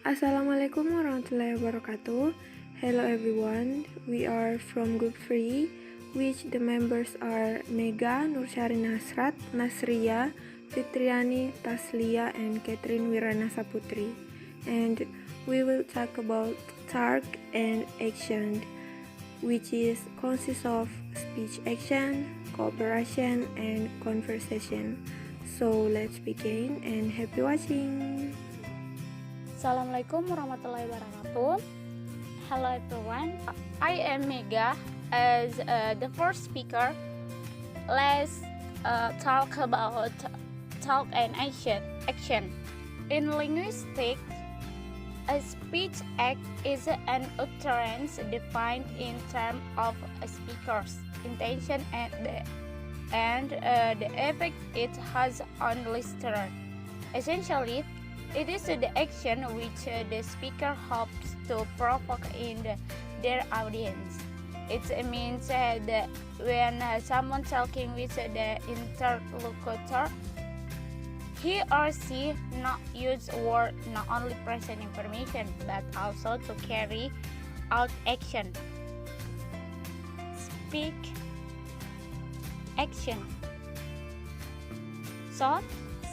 Assalamualaikum warahmatullahi wabarakatuh. Hello everyone, we are from Group 3, which the members are Mega, Nursyarin Hasrat, Nasria, Fitriani, Taslia, and Catherine Wirana Saputri. And we will talk about talk and action, which consists of speech action, cooperation, and conversation. So let's begin and happy watching. Assalamualaikum warahmatullahi wabarakatuh. Hello everyone, I am Mega as the first speaker. Let's talk about talk and action. In linguistics, a speech act is an utterance defined in terms of a speaker's intention and the effect it has on listener. Essentially, it is the action which the speaker hopes to provoke in their audience. It means that when someone talking with the interlocutor, he or she not use word not only present information but also to carry out action. Speak action. So,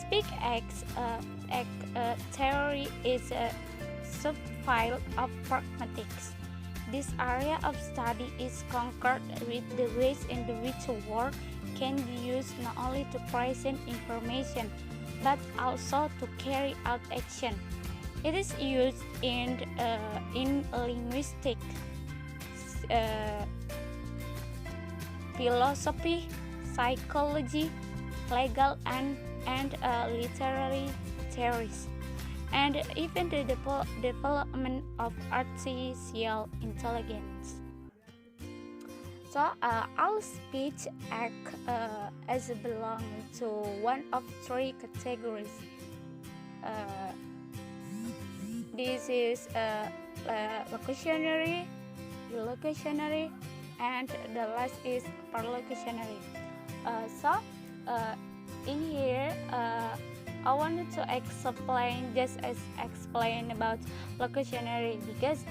speak acts theory is a subfield of pragmatics. This area of study is concerned with the ways in which a word can be used not only to present information but also to carry out action. It is used in linguistics, philosophy, psychology, legal and literary theories, and even the development of artificial intelligence. So, all speech act as belong to one of three categories. This is locutionary, illocutionary, and the last is perlocutionary. In here, I wanted to explain about locutionary because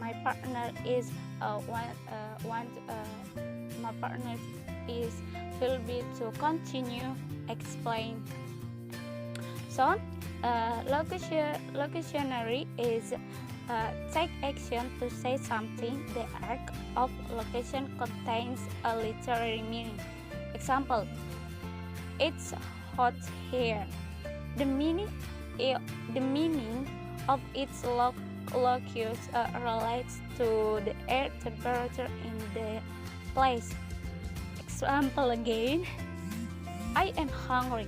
my partner is will be to continue explain. So, locutionary is take action to say something. The act of locution contains a literary meaning. Example: it's hot here. The meaning of its locus relates to the air temperature in the place. Example again: I am hungry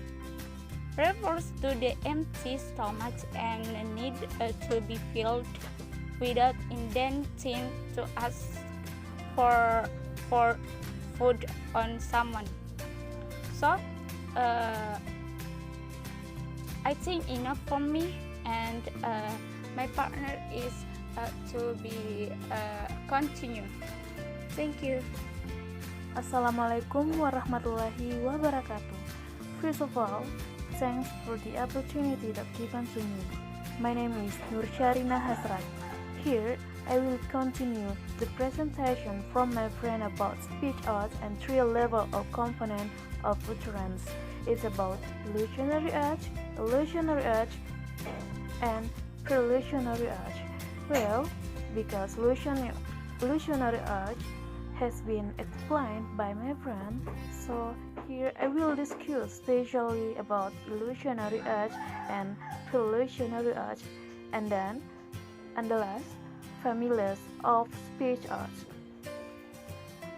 refers to the empty stomach and need to be filled without intending to ask for food on someone. So, I think enough for me, and my partner is to be continue. Thank you. Assalamualaikum warahmatullahi wabarakatuh. First of all, thanks for the opportunity that given to me. My name is Nursyarin Hasrat. Here, I will continue the presentation from my friend about speech arts and three levels of component of utterance. It's about illusionary arch, and perlusionary arch. Well, because illusionary arch has been explained by my friend, so here I will discuss specially about illusionary arch and perlusionary arch, and then, and the last, families of speech arch.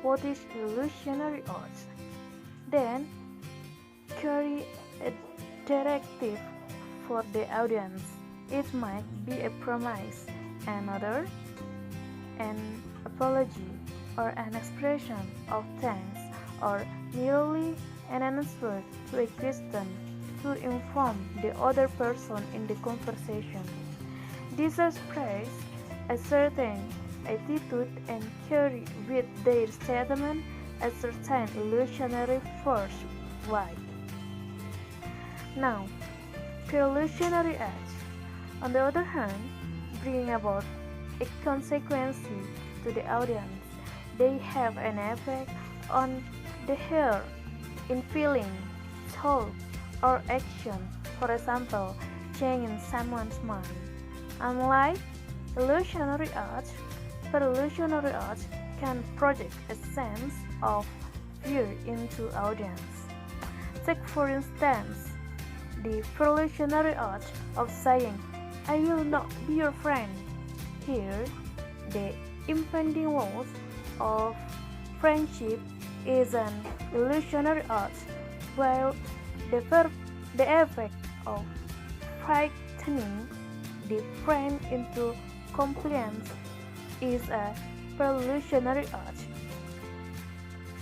What is illusionary arch? Then, carry a directive for the audience. It might be a promise, another, an apology, or an expression of thanks, or merely an answer to a question to inform the other person in the conversation. These express a certain attitude and carry with their statement a certain illusionary force. Why? Now, perlusionary edge. On the other hand, bring about a consequence to the audience. They have an effect on the hearer in feeling, thought, or action. For example, changing someone's mind. Unlike illusionary art, illusionary art can project a sense of fear into audience. Take for instance the illusionary art of saying, "I will not be your friend." Here, the impending loss of friendship is an illusionary art, while the effect of frightening the friend into compliance is a illusionary art.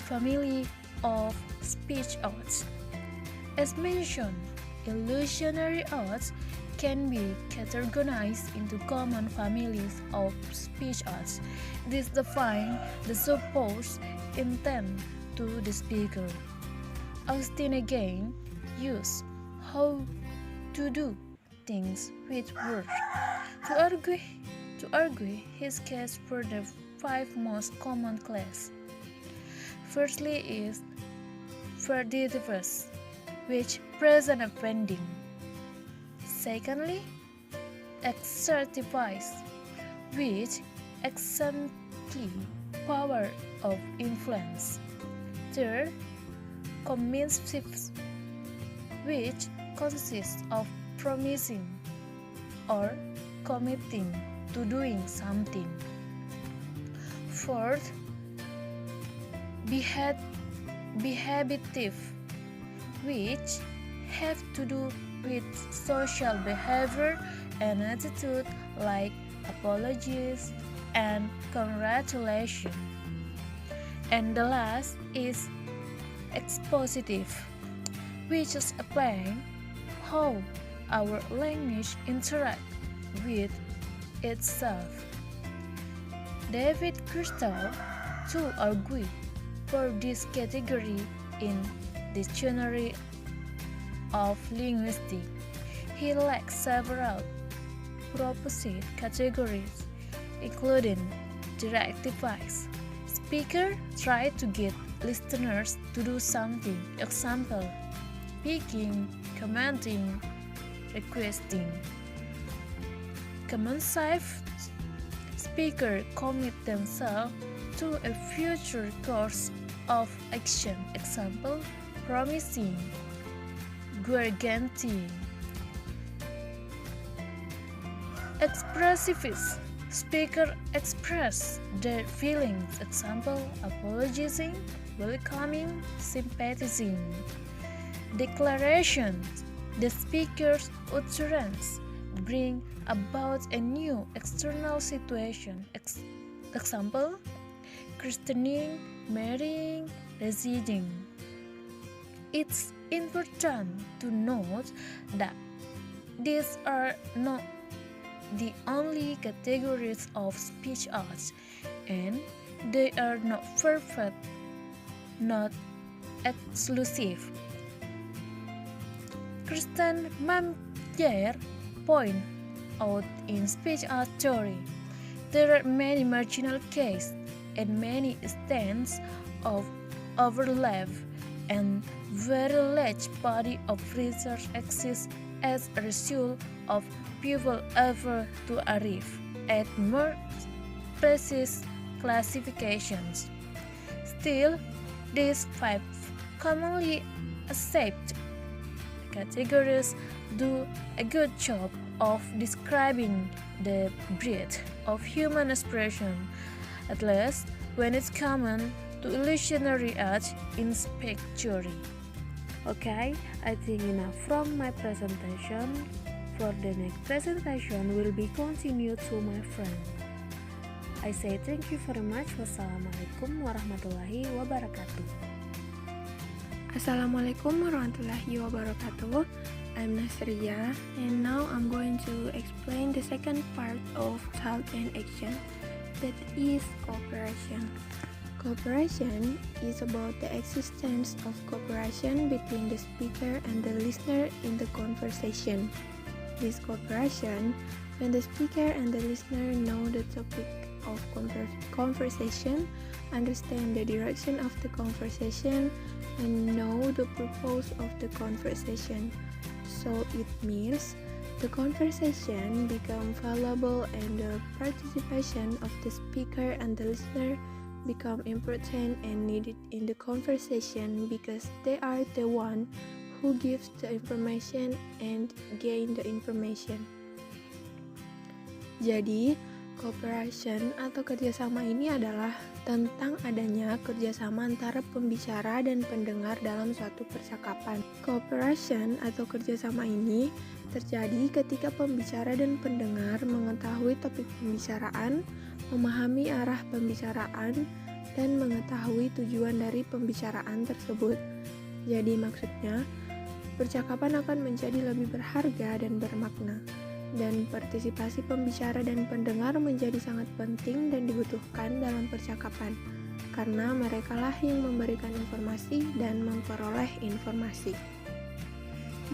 Family of speech arts. As mentioned, illusionary arts can be categorized into common families of speech arts. This defines the supposed intent to the speaker. Austin again used how to do things with words to argue his case for the 5 most common class. Firstly is verdictivus, which present a pending. Secondly, assertivize, which exemplary power of influence. Third, commissive, which consists of promising or committing to doing something. Fourth, behavitive, which have to do with social behavior and attitude like apologies and congratulations. And the last is expositive, which is applying how our language interacts with itself. David Crystal too argued for this category in Dictionary of Linguistics. He likes several proposed categories, including directives. Speaker try to get listeners to do something. Example: speaking, commenting, requesting. Commissive, speaker commit themselves to a future course of action. Example: promising, guaranteeing. Expressivist, speaker express their feelings. Example: apologizing, welcoming, sympathizing. Declarations, the speaker's utterance bring about a new external situation. Example: christening, marrying, residing. It's important to note that these are not the only categories of speech arts, and they are not perfect, not exclusive. Kristen Mambier point out in speech art theory, there are many marginal cases and many extents of overlap, and very large body of research exists as a result of people ever to arrive at more precise classifications. Still, these 5 commonly accepted categories do a good job of describing the breadth of human expression, at least when it's common to illusionary art in speech theory. Okay, I think enough from my presentation. For the next presentation will be continued to my friend. I say thank you very much. Wassalamualaikum warahmatullahi wabarakatuh. Assalamualaikum warahmatullahi wabarakatuh. I'm Nasria, and now I'm going to explain the second part of thought and action, that is cooperation. Cooperation is about the existence of cooperation between the speaker and the listener in the conversation. This cooperation When the speaker and the listener know the topic of conversation, understand the direction of the conversation, and know the purpose of the conversation. So it means the conversation become valuable and the participation of the speaker and the listener become important and needed in the conversation because they are the one who gives the information and gain the information. Jadi, cooperation atau kerjasama ini adalah tentang adanya kerjasama antara pembicara dan pendengar dalam suatu percakapan. Cooperation atau kerjasama ini terjadi ketika pembicara dan pendengar mengetahui topik pembicaraan, memahami arah pembicaraan, dan mengetahui tujuan dari pembicaraan tersebut. Jadi maksudnya, percakapan akan menjadi lebih berharga dan bermakna. Dan partisipasi pembicara dan pendengar menjadi sangat penting dan dibutuhkan dalam percakapan, karena merekalah yang memberikan informasi dan memperoleh informasi.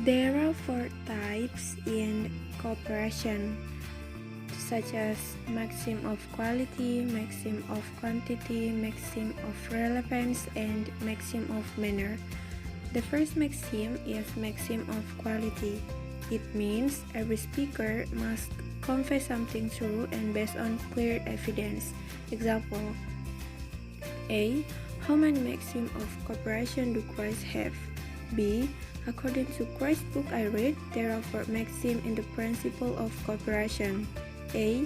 There are 4 types in cooperation, such as Maxim of Quality, Maxim of Quantity, Maxim of Relevance, and Maxim of Manner. The first maxim is Maxim of Quality. It means every speaker must convey something true and based on clear evidence. Example: A. How many maxim of cooperation do Christ have? B. According to Christ's book I read, there are 4 maxim in the principle of cooperation. A.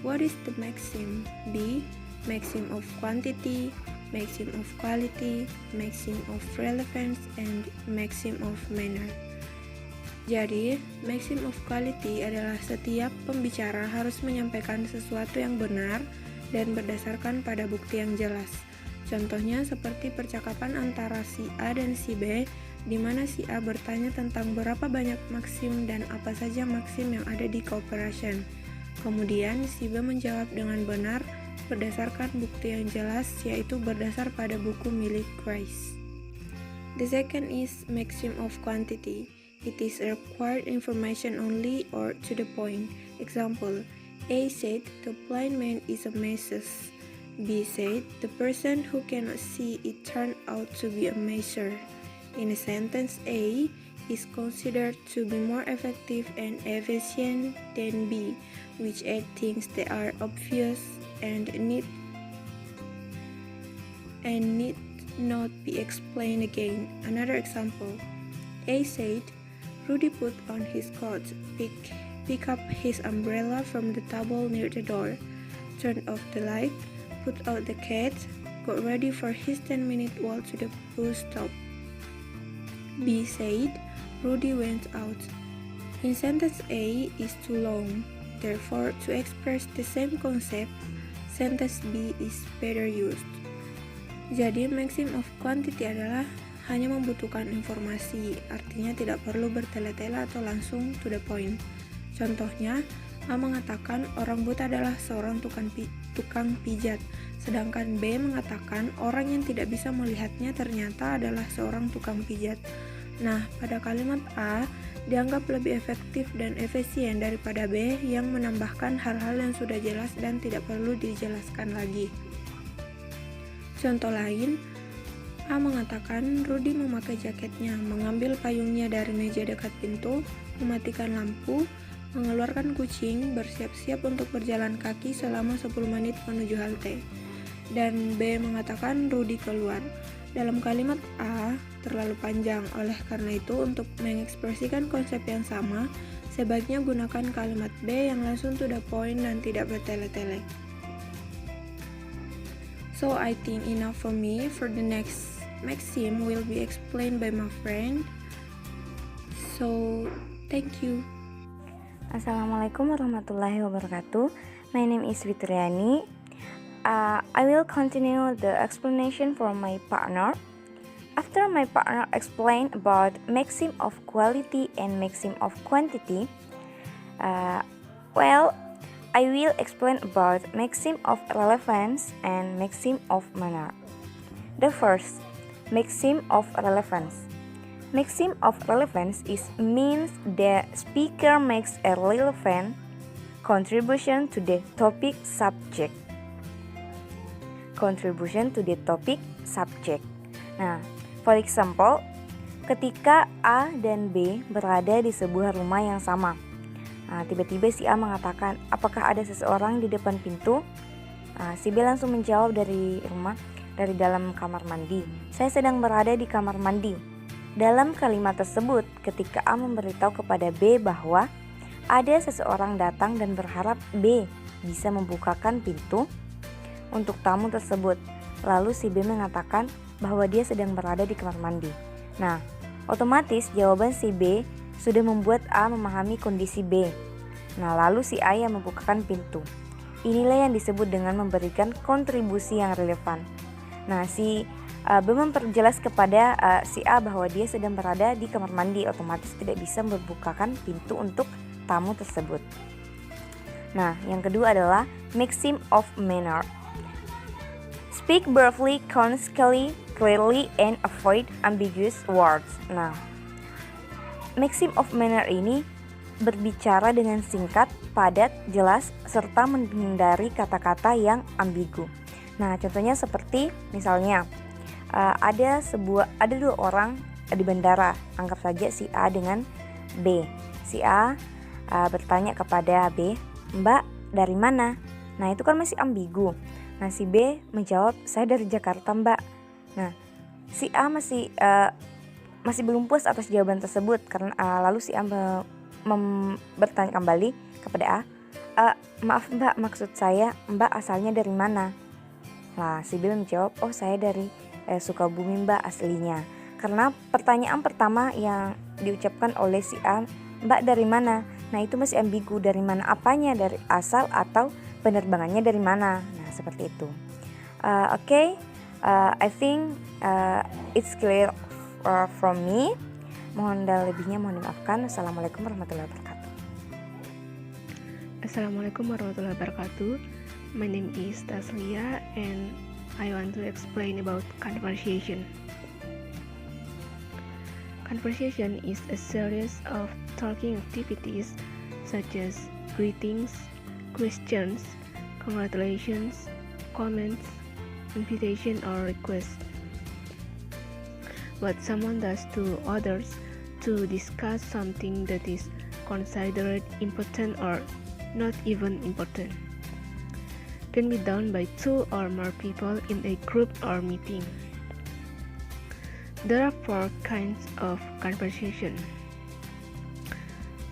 What is the maxim? B. Maxim of quantity, maxim of quality, maxim of relevance, and maxim of manner. Jadi, maxim of quality adalah setiap pembicara harus menyampaikan sesuatu yang benar dan berdasarkan pada bukti yang jelas. Contohnya seperti percakapan antara si A dan si B, di mana si A bertanya tentang berapa banyak maxim dan apa saja maxim yang ada di cooperation. Kemudian si B menjawab dengan benar berdasarkan bukti yang jelas, yaitu berdasar pada buku milik Christ. The second is maxim of quantity. It is required information only or to the point. Example: A said the blind man is a Moses. B said the person who cannot see it turned out to be a miser. In a sentence, A is considered to be more effective and efficient than B, which add things that are obvious and need not be explained again. Another example: A said Rudy put on his coat, pick up his umbrella from the table near the door, turned off the light, put out the cat, got ready for his 10-minute walk to the bus stop. B said Rudy went out. In sentence A is too long, therefore to express the same concept, sentence B is better used. Jadi maxim of quantity adalah hanya membutuhkan informasi, artinya tidak perlu bertele-tele atau langsung to the point. Contohnya, A mengatakan orang buta adalah seorang tukang pijat, sedangkan B mengatakan orang yang tidak bisa melihatnya ternyata adalah seorang tukang pijat. Nah, pada kalimat A dianggap lebih efektif dan efisien daripada B yang menambahkan hal-hal yang sudah jelas dan tidak perlu dijelaskan lagi. Contoh lain, A mengatakan Rudy memakai jaketnya, mengambil payungnya dari meja dekat pintu, mematikan lampu, mengeluarkan kucing, bersiap-siap untuk berjalan kaki selama 10 menit menuju halte. Dan B mengatakan Rudy keluar. Dalam kalimat A terlalu panjang, oleh karena itu untuk mengekspresikan konsep yang sama, sebaiknya gunakan kalimat B yang langsung to the point dan tidak bertele-tele. So I think enough for me. For the next maxim will be explained by my friend. So thank you. Assalamualaikum warahmatullahi wabarakatuh. My name is Fitriani. I will continue the explanation from my partner. After my partner explained about maxim of quality and maxim of quantity, I will explain about maxim of relevance and maxim of manner. The first, maxim of relevance. Maxim of relevance means the speaker makes a relevant contribution to the topic subject. Contribution to the topic subject. Nah, for example, ketika A dan B berada di sebuah rumah yang sama. Nah, tiba-tiba si A mengatakan, apakah ada seseorang di depan pintu? Si B langsung menjawab dari dalam kamar mandi. Saya sedang berada di kamar mandi. Dalam kalimat tersebut, ketika A memberitahu kepada B bahwa ada seseorang datang dan berharap B bisa membukakan pintu untuk tamu tersebut. Lalu si B mengatakan bahwa dia sedang berada di kamar mandi. Nah, otomatis jawaban si B sudah membuat A memahami kondisi B. Nah, lalu si A yang membukakan pintu. Inilah yang disebut dengan memberikan kontribusi yang relevan. Nah, si B memperjelas kepada si A bahwa dia sedang berada di kamar mandi, otomatis tidak bisa membukakan pintu untuk tamu tersebut. Nah, yang kedua adalah Maxim of Manner. Speak briefly, concisely, clearly, and avoid ambiguous words. Nah, Maxim of Manner ini berbicara dengan singkat, padat, jelas, serta menghindari kata-kata yang ambigu. Nah, contohnya seperti misalnya ada dua orang di bandara. Anggap saja si A dengan B. Si A bertanya kepada B, "Mbak, dari mana?" Nah, itu kan masih ambigu. Nah, si B menjawab, "Saya dari Jakarta, Mbak." Nah, si A masih belum puas atas jawaban tersebut karena lalu si A bertanya kembali kepada A, "Maaf Mbak, maksud saya Mbak asalnya dari mana?" Nah, si B menjawab, "Oh, saya dari Sukabumi Mbak aslinya." Karena pertanyaan pertama yang diucapkan oleh si A, "Mbak dari mana?" Nah, itu masih ambigu, dari mana apanya, dari asal atau penerbangannya dari mana. Nah, seperti itu. I think it's clear from me. Mohon dan lebihnya mohon dimaafkan. Assalamualaikum warahmatullahi wabarakatuh. Assalamualaikum warahmatullahi wabarakatuh. My name is Taslia and I want to explain about conversation. Conversation is a series of talking activities such as greetings, questions, congratulations, comments, invitation or request. What someone does to others to discuss something that is considered important or not even important. Can be done by two or more people in a group or meeting. There are 4 kinds of conversation.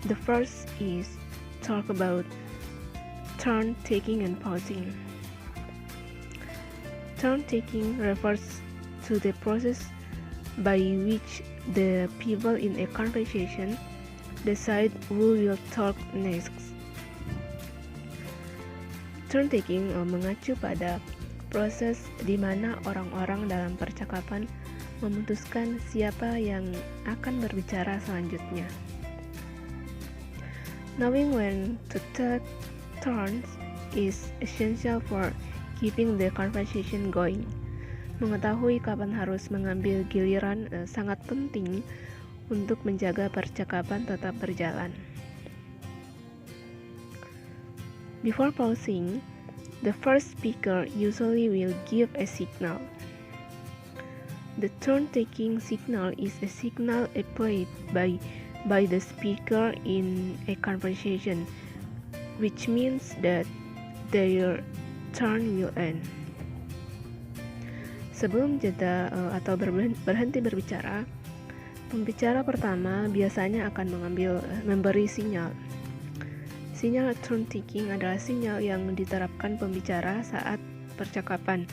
The first is talk about turn taking and pausing. Turn taking refers to the process by which the people in a conversation decide who will talk next. Turn taking mengacu pada proses di mana orang-orang dalam percakapan memutuskan siapa yang akan berbicara selanjutnya. Knowing when to take turns is essential for keeping the conversation going. Mengetahui kapan harus mengambil giliran sangat penting untuk menjaga percakapan tetap berjalan. Before pausing, the first speaker usually will give a signal. The turn-taking signal is a signal applied by the speaker in a conversation, which means that their turn will end. Sebelum jeda atau berhenti berbicara, pembicara pertama biasanya akan memberi sinyal. Sinyal turn-taking adalah sinyal yang diterapkan pembicara saat percakapan,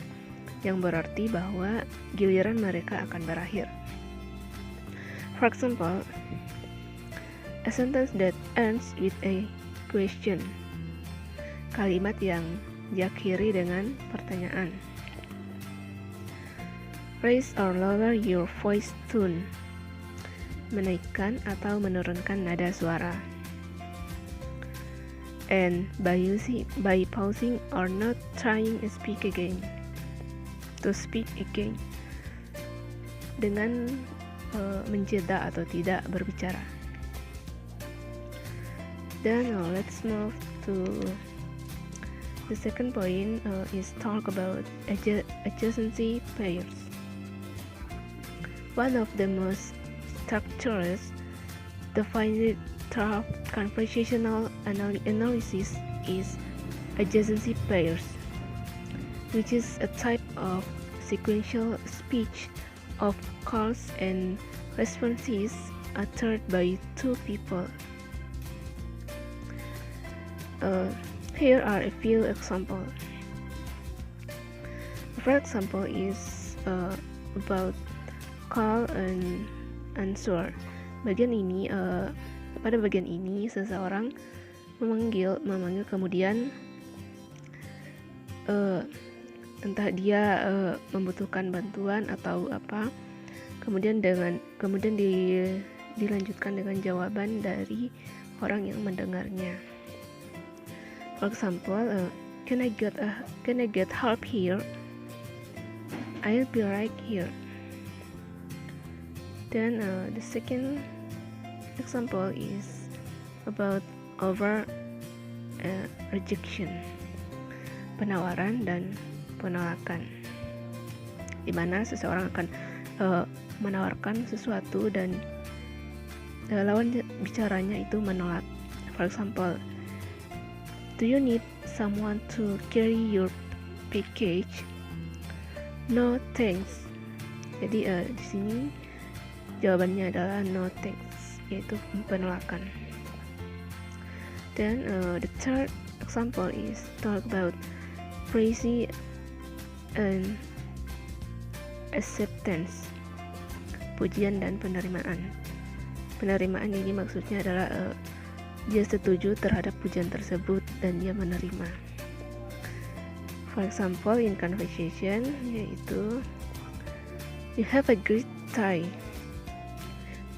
yang berarti bahwa giliran mereka akan berakhir. For example, a sentence that ends with a question. Kalimat yang diakhiri dengan pertanyaan. Raise or lower your voice tone. Menaikkan atau menurunkan nada suara. And by pausing or not trying to speak again. Dengan menjeda atau tidak berbicara. Then let's move to the second point is talk about adjacency pairs. One of the most structured, defined through conversational analysis is adjacency pairs, which is a type of sequential speech of calls and responses uttered by two people. Here are a few examples. For example is about call and answer. Pada bagian ini seseorang memanggil kemudian entah dia membutuhkan bantuan atau apa, kemudian dilanjutkan dengan jawaban dari orang yang mendengarnya. For example, can I get help here? I'll be right here. Then the second example is about rejection, penawaran dan penolakan, di mana seseorang akan menawarkan sesuatu dan lawan bicaranya itu menolak. For example, do you need someone to carry your package? No thanks. Jadi di sini jawabannya adalah no thanks, yaitu penolakan. Then the third example is talk about praise and acceptance, pujian dan penerimaan. Penerimaan ini maksudnya adalah dia setuju terhadap pujian tersebut dan dia menerima. For example, in conversation, yaitu you have a great tie.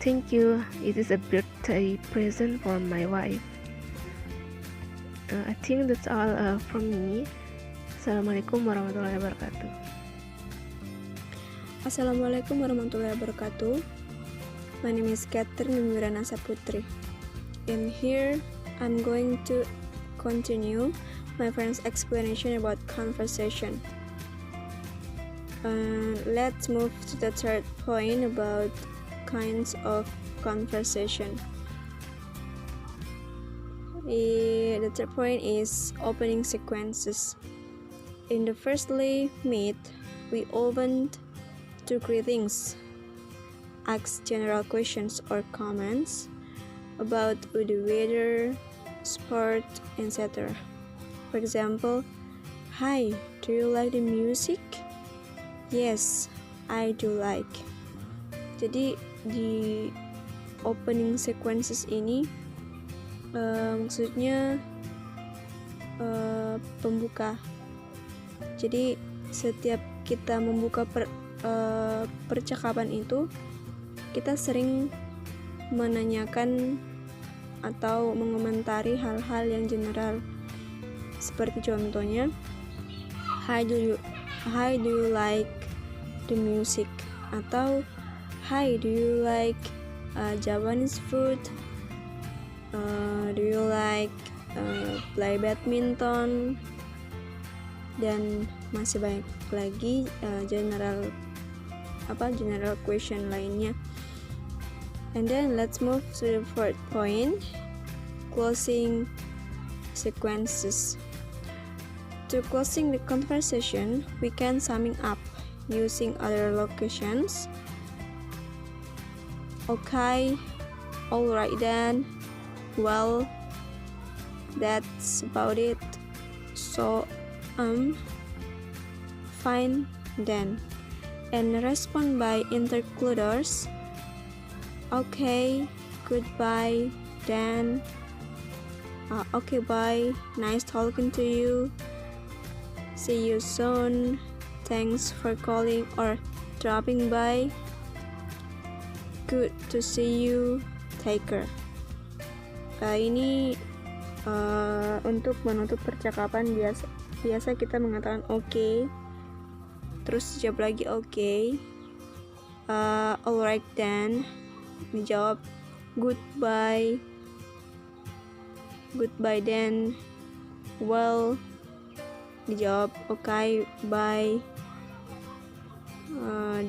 Thank you, it is a birthday present for my wife. I think that's all from me. Assalamualaikum warahmatullahi wabarakatuh. Assalamualaikum warahmatullahi wabarakatuh. My name is Catherine Wiranasa Putri. And here I'm going to continue my friend's explanation about conversation. Let's move to the third point about kinds of conversation. The third point is opening sequences. In the firstly meet, we opened to greetings, ask general questions or comments about the weather, sport, etc. For example, hi, do you like the music? Yes, I do like. Jadi di opening sequences ini maksudnya pembuka. Jadi setiap kita membuka percakapan itu, kita sering menanyakan atau mengomentari hal-hal yang general, seperti contohnya hi do you like the music, atau hi do you like Japanese food, do you like play badminton, dan masih banyak lagi general question lainnya. And then let's move to the fourth point, closing sequences. To closing the conversation, we can summing up using other locations. Okay, alright then, well, that's about it. So, fine then. And respond by intercluders. Okay, goodbye, then. Okay, bye. Nice talking to you. See you soon. Thanks for calling or dropping by. Good to see you. Take care. Ini untuk menutup percakapan biasa kita mengatakan okay, terus jawab lagi okay. Alright then. Menjawab goodbye then, well, dijawab okay, bye,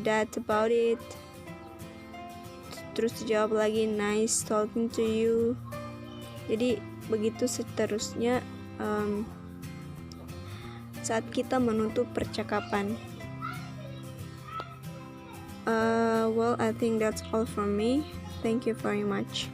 that's about it. Terus dijawab lagi nice talking to you. Jadi begitu seterusnya saat kita menutup percakapan. Well, I think that's all from me. Thank you very much.